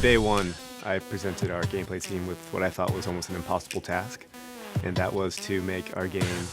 day one, I presented our gameplay team with what I thought was almost an impossible task, and that was to make our game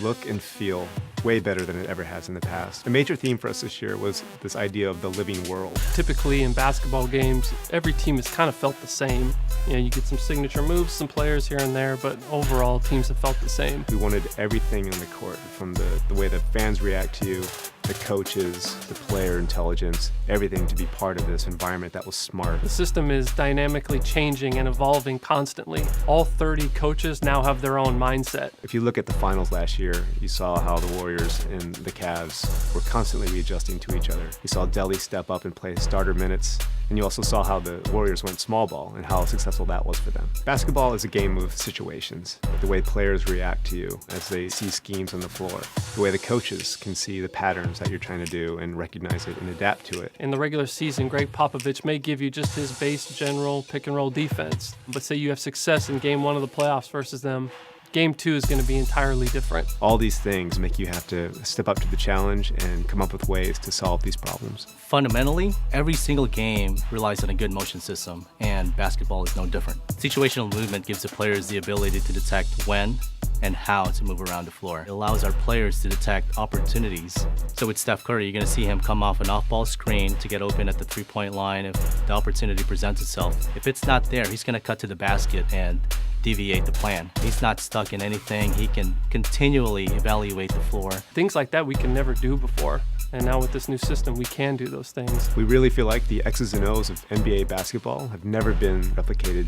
look and feel way better than it ever has in the past. A major theme for us this year was this idea of the living world. Typically in basketball games, every team has kind of felt the same. You get some signature moves, some players here and there, but overall teams have felt the same. We wanted everything on the court, from the way the fans react to you, the coaches, the player intelligence, everything to be part of this environment that was smart. The system is dynamically changing and evolving constantly. All 30 coaches now have their own mindset. If you look at the finals last year, you saw how the Warriors and the Cavs were constantly readjusting to each other. You saw Delly step up and play starter minutes, and you also saw how the Warriors went small ball and how successful that was for them. Basketball is a game of situations. The way players react to you as they see schemes on the floor. The way the coaches can see the patterns that you're trying to do and recognize it and adapt to it. In the regular season, Greg Popovich may give you just his base general pick and roll defense. But say you have success in game 1 of the playoffs versus them, game 2 is going to be entirely different. All these things make you have to step up to the challenge and come up with ways to solve these problems. Fundamentally, every single game relies on a good motion system, and basketball is no different. Situational movement gives the players the ability to detect when and how to move around the floor. It allows our players to detect opportunities. So with Steph Curry, you're going to see him come off an off-ball screen to get open at the three-point line if the opportunity presents itself. If it's not there, he's going to cut to the basket and deviate the plan. He's not stuck in anything. He can continually evaluate the floor. Things like that we can never do before. And now with this new system, we can do those things. We really feel like the X's and O's of NBA basketball have never been replicated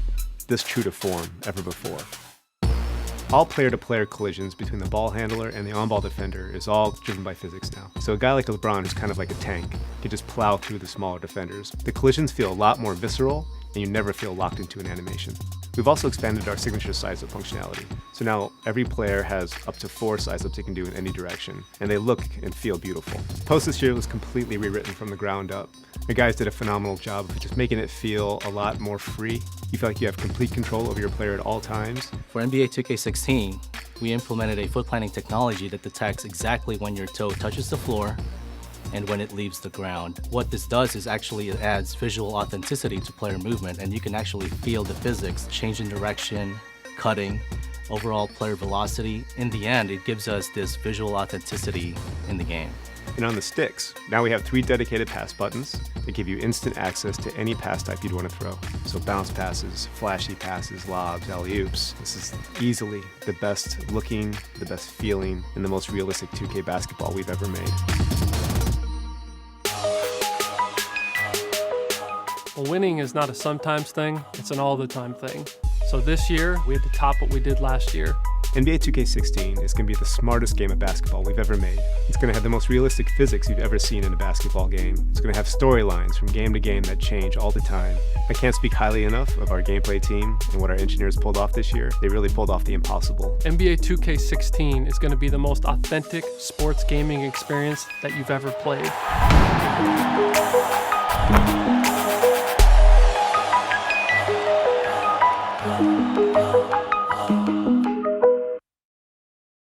this true to form ever before. All player-to-player collisions between the ball handler and the on-ball defender is all driven by physics now. So a guy like LeBron, who's kind of like a tank, can just plow through the smaller defenders. The collisions feel a lot more visceral, and you never feel locked into an animation. We've also expanded our signature size-up functionality. So now every player has up to 4 size-ups they can do in any direction, and they look and feel beautiful. Post this year was completely rewritten from the ground up. The guys did a phenomenal job of just making it feel a lot more free. You feel like you have complete control over your player at all times. For NBA 2K16, we implemented a foot planning technology that detects exactly when your toe touches the floor and when it leaves the ground. What this does is actually it adds visual authenticity to player movement, and you can actually feel the physics, change in direction, cutting, overall player velocity. In the end, it gives us this visual authenticity in the game. And on the sticks, now we have 3 dedicated pass buttons that give you instant access to any pass type you'd want to throw. So bounce passes, flashy passes, lobs, alley-oops. This is easily the best looking, the best feeling, and the most realistic 2K basketball we've ever made. Well, winning is not a sometimes thing, it's an all-the-time thing. So this year, we had to top what we did last year. NBA 2K16 is going to be the smartest game of basketball we've ever made. It's going to have the most realistic physics you've ever seen in a basketball game. It's going to have storylines from game to game that change all the time. I can't speak highly enough of our gameplay team and what our engineers pulled off this year. They really pulled off the impossible. NBA 2K16 is going to be the most authentic sports gaming experience that you've ever played.